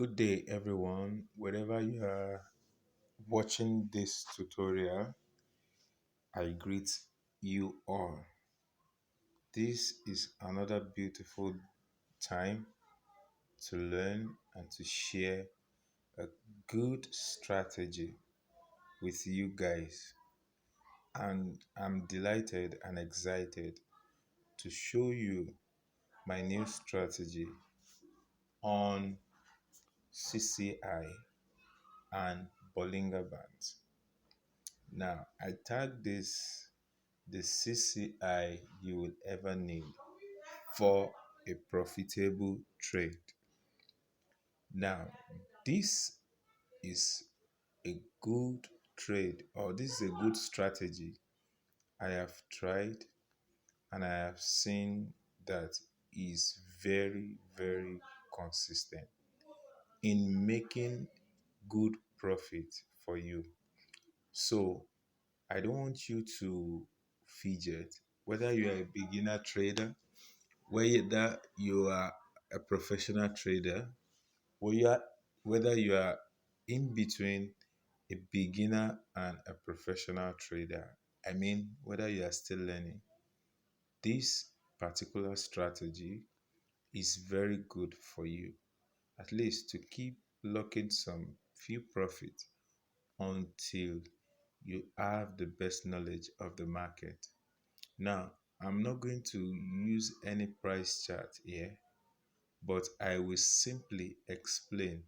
Good day, everyone. Wherever you are watching this tutorial, I greet you all. This is another beautiful time to learn and to share a good strategy with you guys. And I'm delighted and excited to show you my new strategy on CCI and Bollinger Bands. Now, I tag this the CCI you will ever need for a profitable trade. Now, this is a good trade, or this is a good strategy I have tried and I have seen that is very, very consistent in making good profit for you. So, I don't want you to fidget, whether you are a beginner trader, whether you are a professional trader, whether whether you are in between a beginner and a professional trader. I mean, whether you are still learning. This particular strategy is very good for you, at least to keep locking some few profit until you have the best knowledge of the market. Now, I'm not going to use any price chart here, but I will simply explain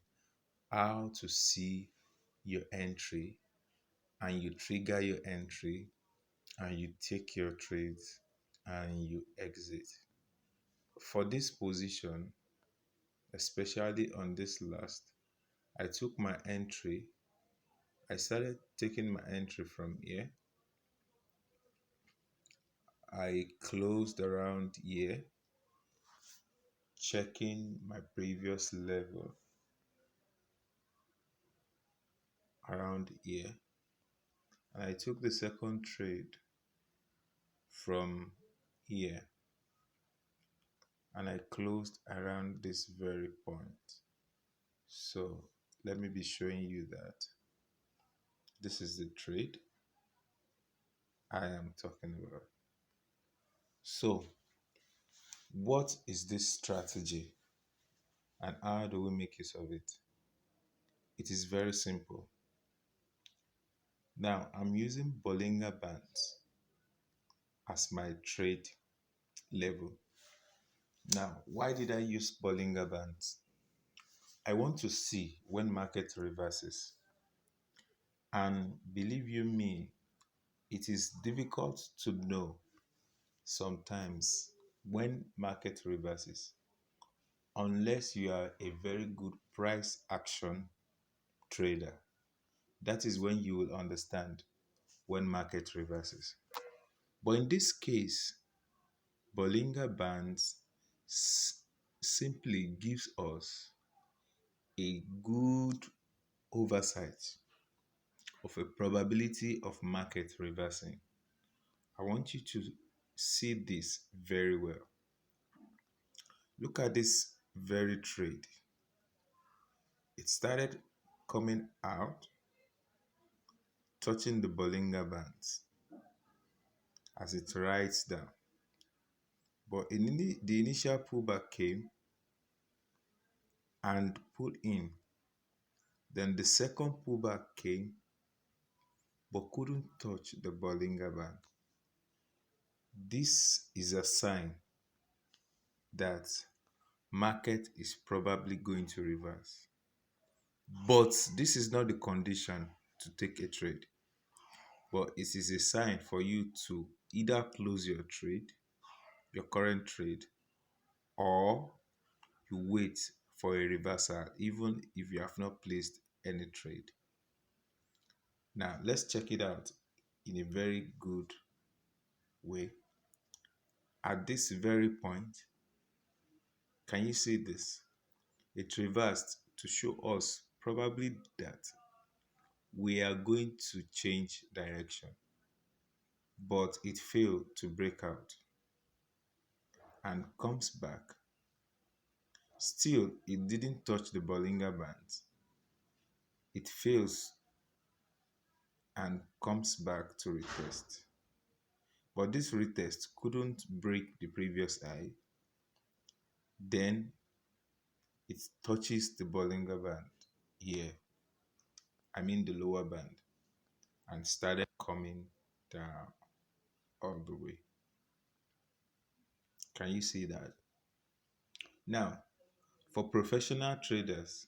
how to see your entry, and you trigger your entry, and you take your trades, and you exit. For this position, especially on this last, I took my entry. I started taking my entry from here. I closed around here, checking my previous level around here, and I took the second trade from here, and I closed around this very point. So let me be showing you that this is the trade I am talking about. So what is this strategy and how do we make use of it? It is very simple. Now I'm using Bollinger Bands as my trade level. Now, why did I use Bollinger Bands? I want to see when market reverses. And believe you me, it is difficult to know sometimes when market reverses unless you are a very good price action trader. That is when you will understand when market reverses. But in this case, Bollinger Bands simply gives us a good oversight of a probability of market reversing. I want you to see this very well. Look at this very trade. It started coming out, touching the Bollinger Bands as it rides down. But the initial pullback came and pulled in. Then the second pullback came but couldn't touch the Bollinger Band. This is a sign that market is probably going to reverse. But this is not the condition to take a trade. But it is a sign for you to either close your trade, your current trade, or you wait for a reversal even if you have not placed any trade. Now let's check it out in a very good way. At this very point, can you see this? It reversed to show us probably that we are going to change direction, but it failed to break out and comes back, Still, it didn't touch the Bollinger Bands. It fails and comes back to retest. But this retest couldn't break the previous high. Then it touches the Bollinger Band here, I mean the lower band, and started coming down all the way. Can you see that? Now, for professional traders,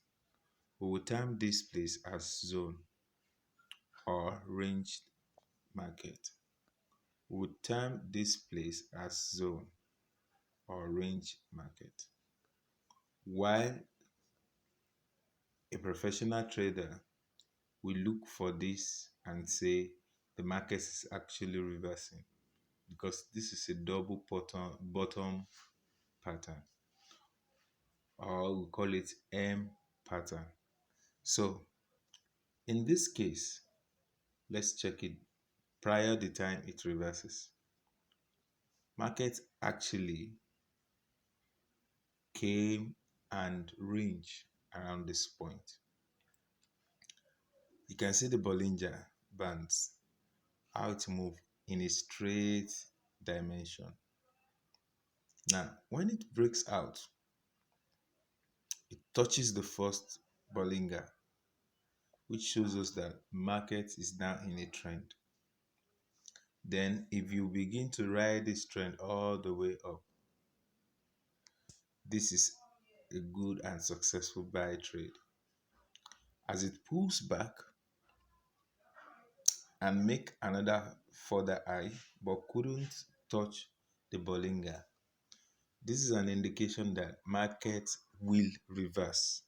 we will term this place as zone or ranged market. We would term this place as zone or range market. While a professional trader will look for this and say the market is actually reversing because this is a double bottom pattern, or we call it M pattern. So in this case, let's check it prior the time it reverses. Market actually came and range around this point. You can see the Bollinger Bands, how it move in a straight dimension. Now, when it breaks out, it touches the first Bollinger, which shows us that market is now in a trend. Then, if you begin to ride this trend all the way up, this is a good and successful buy trade. As it pulls back and make another further high, but couldn't touch the Bollinger, this is an indication that market will reverse,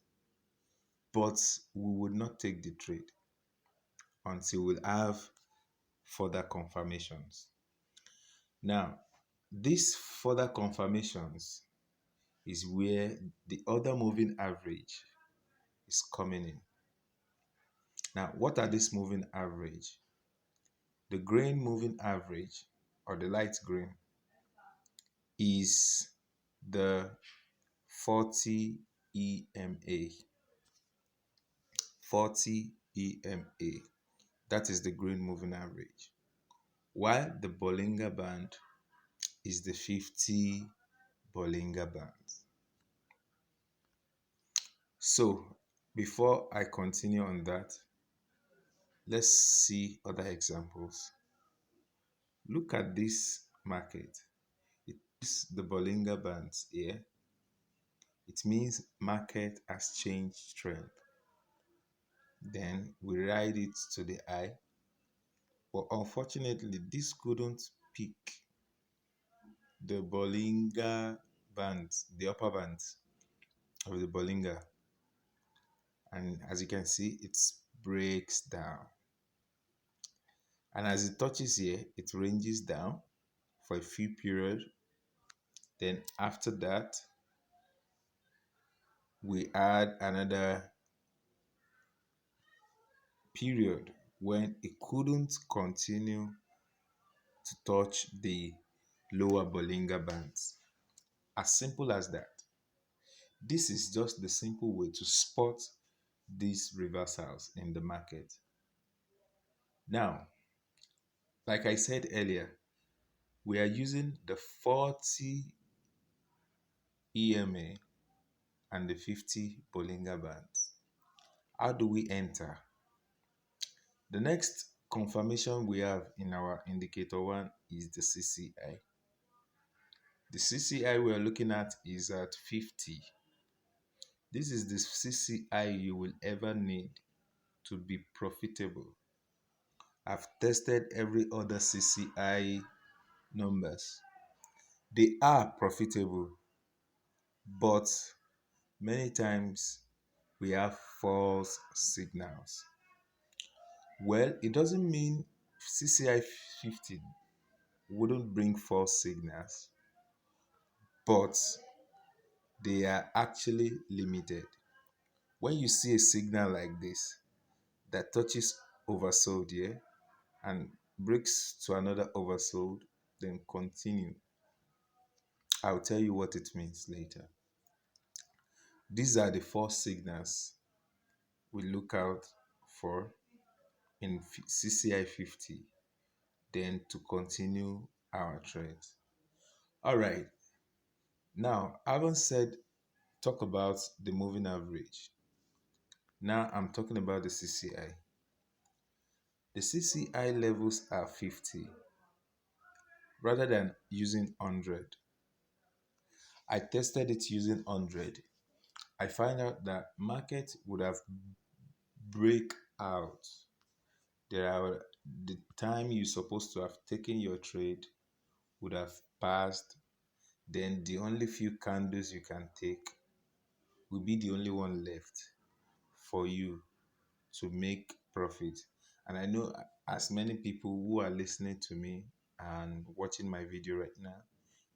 but we would not take the trade until we have further confirmations. Now, these further confirmations is where the other moving average is coming in. Now, what are these moving average? The green moving average, or the light green, is the 40 EMA. 40 EMA. That is the green moving average. While the Bollinger Band is the 50 Bollinger Bands. So, before I continue on that, let's see other examples. Look at this market. It is the Bollinger Bands here. It means market has changed trend. Then we ride it to the high. But unfortunately, this couldn't pick the Bollinger Bands, the upper bands of the Bollinger. And as you can see, it breaks down. And as it touches here, it ranges down for a few periods. Then after that, we add another period when it couldn't continue to touch the lower Bollinger Bands. As simple as that. This is just the simple way to spot these reversals in the market. Now, like I said earlier, we are using the 40 EMA and the 50 Bollinger Bands. How do we enter? The next confirmation we have in our indicator one is the CCI. The CCI we are looking at is at 50. This is the CCI you will ever need to be profitable. I've tested every other CCI numbers. They are profitable, but many times we have false signals. Well, it doesn't mean CCI 50 wouldn't bring false signals, but they are actually limited. When you see a signal like this that touches oversold here and breaks to another oversold, then continue. I'll tell you what it means later. These are the four signals we look out for in CCI 50, then to continue our trade. All right, now having said talk about the moving average, now I'm talking about the CCI. The CCI levels are 50 rather than using 100. I tested it using 100. I find out that market would have break out. There are the time you're supposed to have taken your trade would have passed. Then the only few candles you can take will be the only one left for you to make profit. And I know as many people who are listening to me and watching my video right now,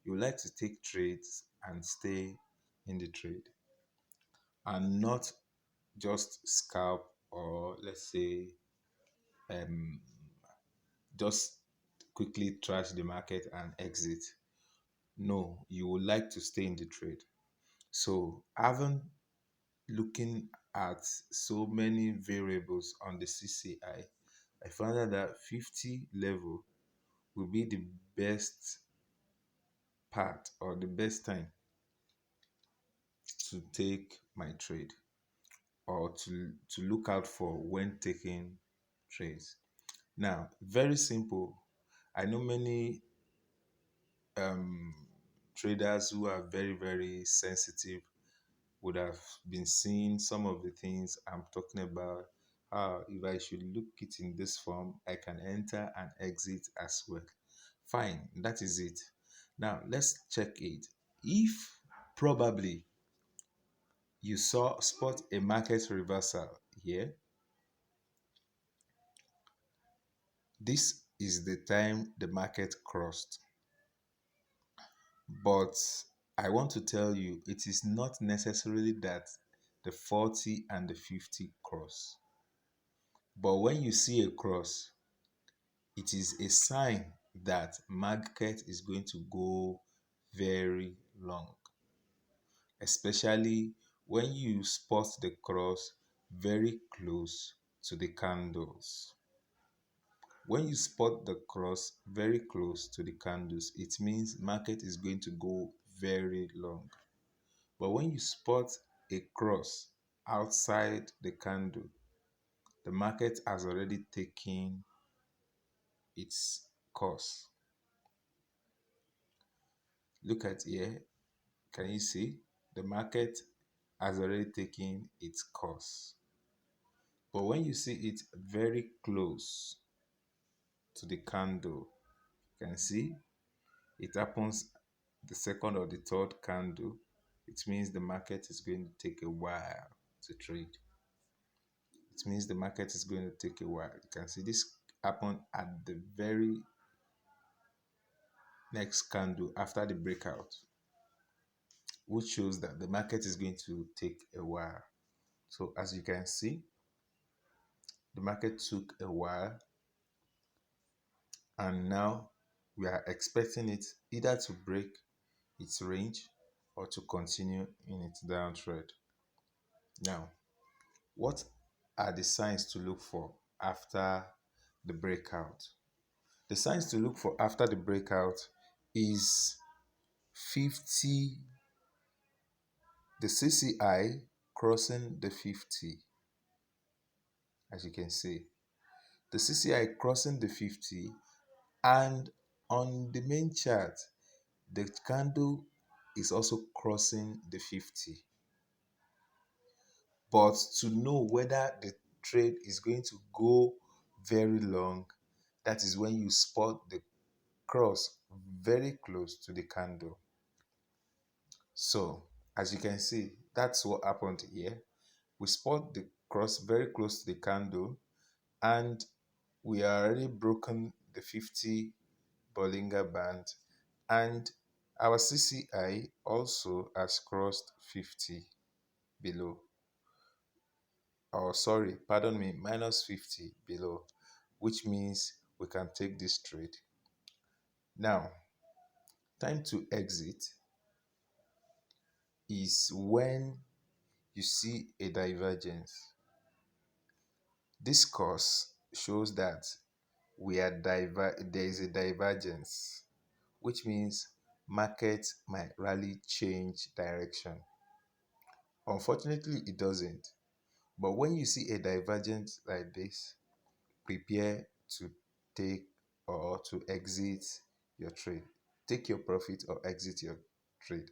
you like to take trades and stay in the trade and not just scalp, or let's say um, just quickly trash the market and exit. No, you would like to stay in the trade. So having looking at so many variables on the CCI, I found out that 50 level will be the best part or the best time to take my trade, or to look out for when taking trades. Now, very simple. I know many um, traders who are very, very sensitive would have been seeing some of the things I'm talking about. How if I should look it in this form, I can enter and exit as well. Fine, that is it. Now let's check it. If probably you saw spot a market reversal here, this is the time the market crossed. But I want to tell you, it is not necessarily that the 40 and the 50 cross. But when you see a cross, it is a sign that market is going to go very long, especially when you spot the cross very close to the candles. When you spot the cross very close to the candles, it means market is going to go very long. But when you spot a cross outside the candle, the market has already taken its course. Look at here. Can you see? The market has already taken its course. But when you see it very close to the candle, you can see it happens the second or the third candle. It means the market is going to take a while to trade. It means the market is going to take a while. You can see this happen at the very next candle after the breakout, which shows that the market is going to take a while. So as you can see, the market took a while, and now we are expecting it either to break its range or to continue in its downtrend. Now, what are the signs to look for after the breakout? The signs to look for after the breakout is 50, the CCI crossing the 50. As you can see, the CCI crossing the 50, and on the main chart, the candle is also crossing the 50. But to know whether the trade is going to go very long, that is when you spot the cross very close to the candle. So, as you can see, that's what happened here. We spot the cross very close to the candle, and we are already broken the 50 Bollinger Band, and our CCI also has crossed 50 below. Or sorry, pardon me, minus 50 below, which means we can take this trade. Now, time to exit is when you see a divergence. This course shows that there is a divergence, which means market might rarely change direction. Unfortunately, it doesn't. But when you see a divergence like this, prepare to take or to exit your trade. Take your profit or exit your trade,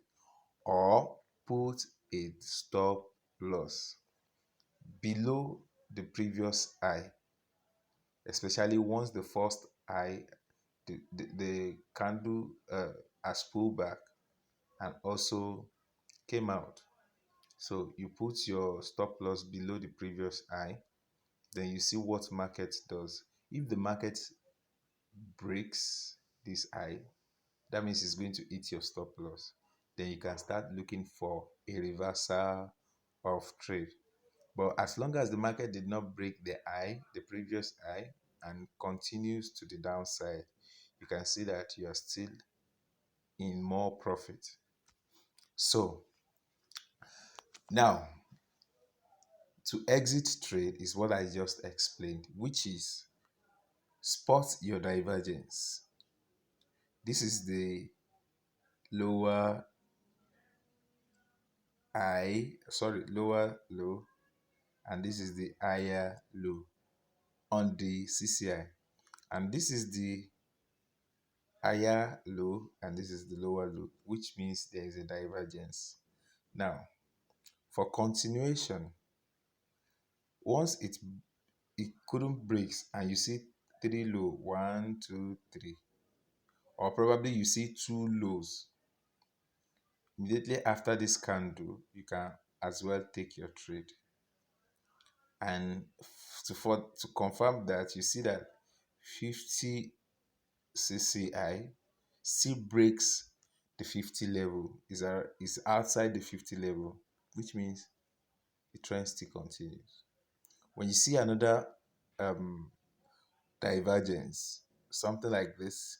or put a stop loss below the previous high, especially once the first high, the candle has pulled back and also came out. So you put your stop loss below the previous high, then you see what market does. If the market breaks this high, that means it's going to hit your stop loss. Then you can start looking for a reversal of trade. But as long as the market did not break the previous high, and continues to the downside, you can see that you are still in more profit. So now, to exit trade is what I just explained, which is spot your divergence. This is the lower lower low, and this is the higher low on the CCI. And this is the higher low and this is the lower low, which means there is a divergence. Now, for continuation, once it couldn't break and you see three low, one, two, three, or probably you see two lows, immediately after this candle, you can as well take your trade. And to confirm that, you see that 50 CCI still breaks the 50 level, is outside the 50 level, which means the trend still continues. When you see another um, divergence, something like this,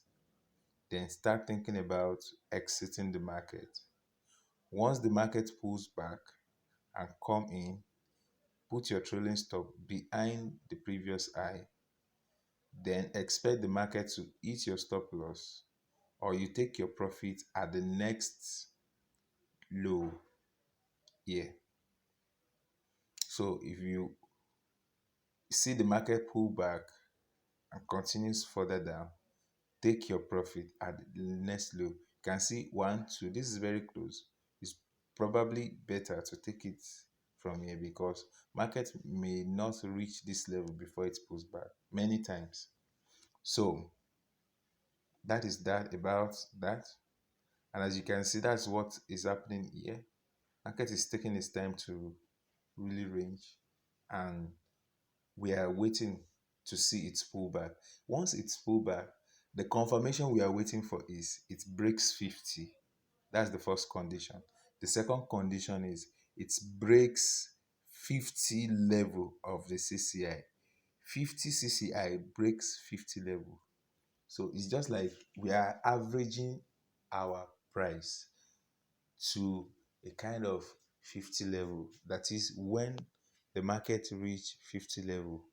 then start thinking about exiting the market. Once the market pulls back and come in, put your trailing stop behind the previous high, then expect the market to hit your stop loss, or you take your profit at the next low here. So if you see the market pull back and continues further down, take your profit at the next low. You can see one, two. This is very close. It's probably better to take it from here because market may not reach this level before it pulls back many times. So that is that about that. And as you can see, that's what is happening here. Market is taking its time to really range, and we are waiting to see its pullback. Once it's pullback, the confirmation we are waiting for is it breaks 50. That's the first condition. The second condition is it breaks 50 level of the CCI. 50 CCI breaks 50 level. So it's just like we are averaging our price to a kind of 50 level. That is, when the market reach 50 level,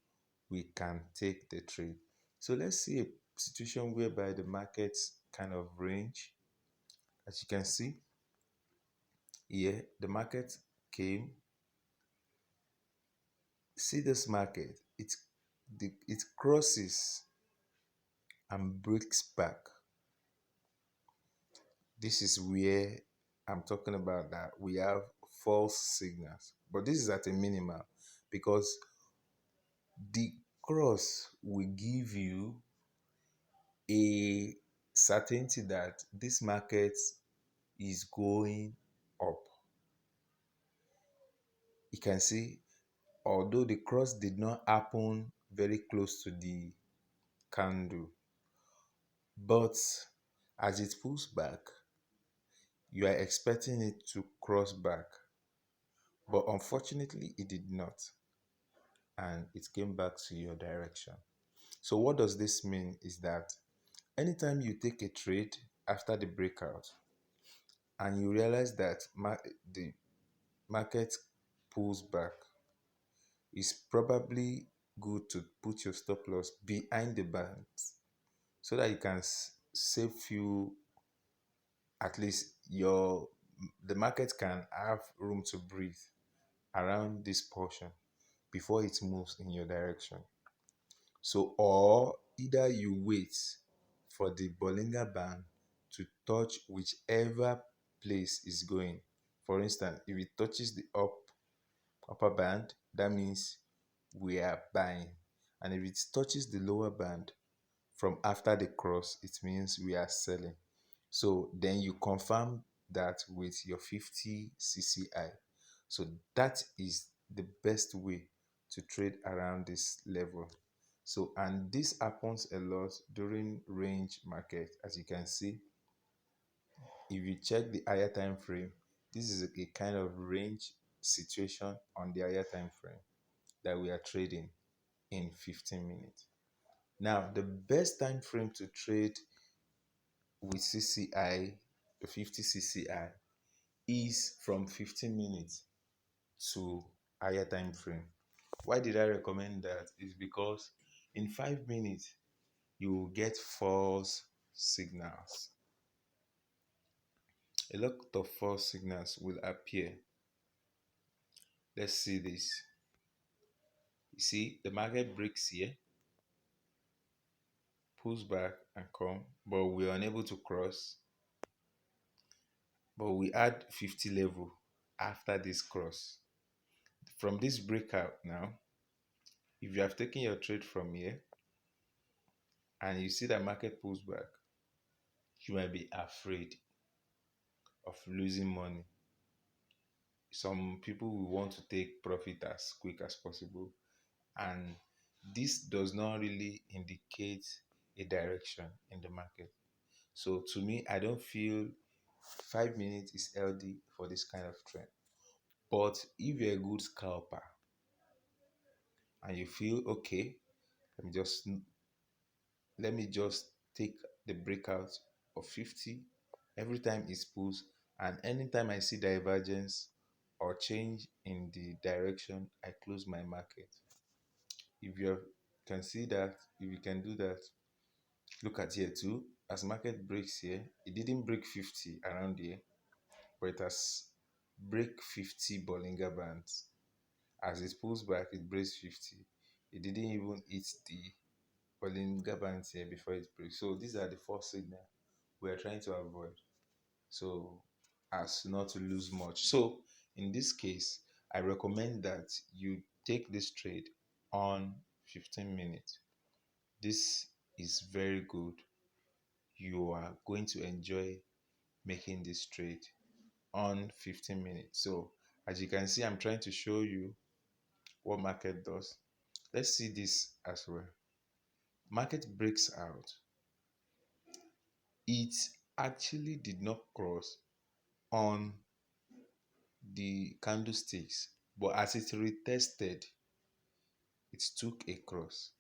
we can take the trade. So let's see a situation whereby the market kind of range. As you can see here, the market came. See this market, it crosses and breaks back. This is where I'm talking about that we have false signals, but this is at a minimal, because the cross will give you a certainty that this market is going up. You can see, although the cross did not happen very close to the candle, but as it pulls back, you are expecting it to cross back. But unfortunately, it did not, and it came back to your direction. So what does this mean is that anytime you take a trade after the breakout and you realize that the market pulls back, it's probably good to put your stop loss behind the bands so that you can save you, at least your the market can have room to breathe around this portion before it moves in your direction. So, or either you wait for the Bollinger Band to touch whichever place is going. For instance, if it touches the upper band, that means we are buying. And if it touches the lower band from after the cross, it means we are selling. So then you confirm that with your 50 CCI. So that is the best way to trade around this level. So, and this happens a lot during range market. As you can see, if you check the higher time frame, this is a kind of range situation on the higher time frame that we are trading in 15 minutes. Now, the best time frame to trade with CCI, the 50 CCI, is from 15 minutes to higher time frame. Why did I recommend that? Is because in 5 minutes you will get false signals. A lot of false signals will appear. Let's see this. You see, the market breaks here, pulls back and come, but we're unable to cross. But we add 50 level after this cross. From this breakout now, if you have taken your trade from here and you see that market pulls back, you might be afraid of losing money. Some people will want to take profit as quick as possible, and this does not really indicate a direction in the market. So to me, I don't feel 5 minutes is healthy for this kind of trend. But if you're a good scalper and you feel okay, let me just let me just take the breakout of 50 every time it pulls, and anytime I see divergence or change in the direction, I close my market. If you can see that, if you can do that, look at here too. As market breaks here, it didn't break 50 around here, but it has break 50 Bollinger Bands. As it pulls back, it breaks 50. It didn't even hit the Bollinger Bands here before it breaks. So these are the four signals we are trying to avoid, so as not to lose much. So in this case, I recommend that you take this trade on 15 minutes. This is very good. You are going to enjoy making this trade on 15 minutes. So as you can see, I'm trying to show you what market does. Let's see this as well. Market breaks out. It actually did not cross on the candlesticks, but as it retested, it took a cross.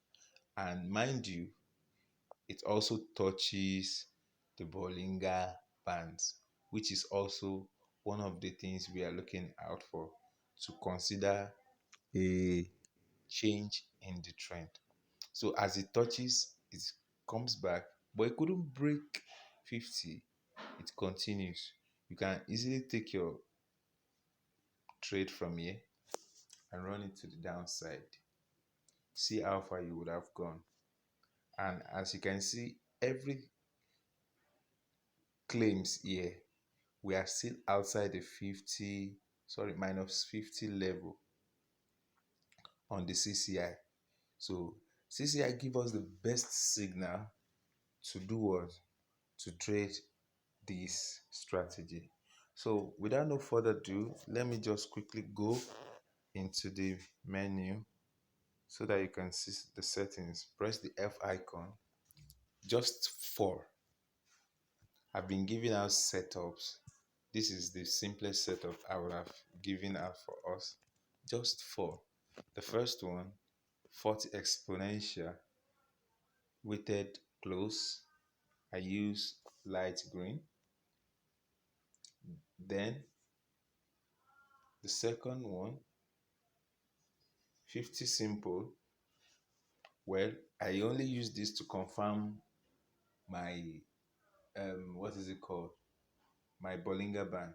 And mind you, it also touches the Bollinger Bands, which is also one of the things we are looking out for to consider a change in the trend. So as it touches, it comes back, but it couldn't break 50. It continues. You can easily take your trade from here and run it to the downside. See how far you would have gone. And as you can see, every claims here, we are still outside the 50, sorry, minus 50 level on the CCI. So CCI give us the best signal to do what? To trade this strategy. So without no further ado, let me just quickly go into the menu so that you can see the settings. Press the F icon. Just four. I've been giving out setups. This is the simplest setup I would have given out for us. Just four. The first one, 40 exponential weighted close. I use light green. Then the second one, 50 simple. Well, I only use this to confirm my what is it called? My Bollinger Band.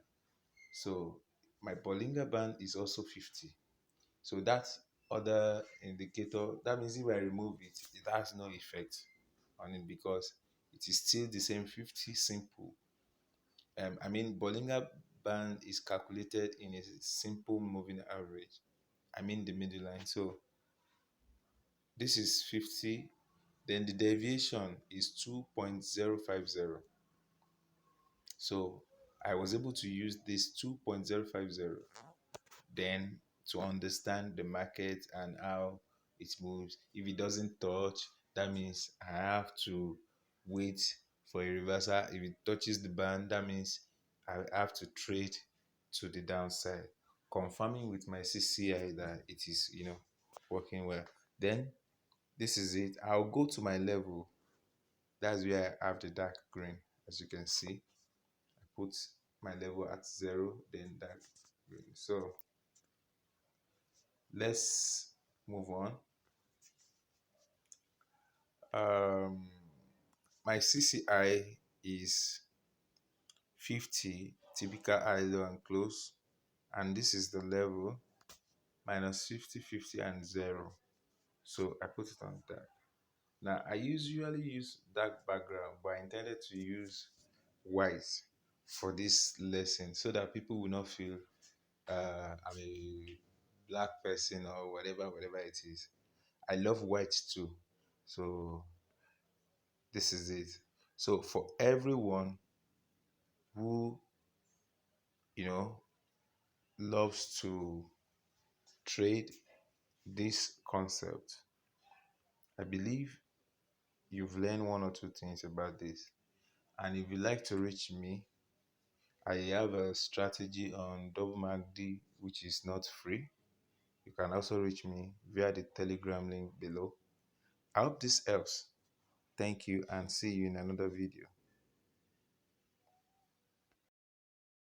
So my Bollinger Band is also 50. So that other indicator, that means if I remove it, it has no effect on it because it is still the same 50 simple. I mean, Bollinger Band is calculated in a simple moving average. I mean the middle line. So this is 50. Then the deviation is 2.050. So I was able to use this 2.050 then to understand the market and how it moves. If it doesn't touch, that means I have to wait for a reversal. If it touches the band, that means I have to trade to the downside, confirming with my CCI that it is, working well. Then this is it. I'll go to my level. That's where I have the dark green, as you can see. I put my level at 0, then dark green. So let's move on. Um, my CCI is 50, typical high, low, and close. And this is the level minus 50, 50, and 0. So I put it on dark. Now, I usually use dark background, but I intended to use white for this lesson so that people will not feel I'm a black person or whatever it is. I love white too. So this is it. So for everyone who, you know, loves to trade this concept, I believe you've learned one or two things about this. And if you'd like to reach me, I have a strategy on double MACD, which is not free. You can also reach me via the Telegram link below. I hope this helps. Thank you and see you in another video.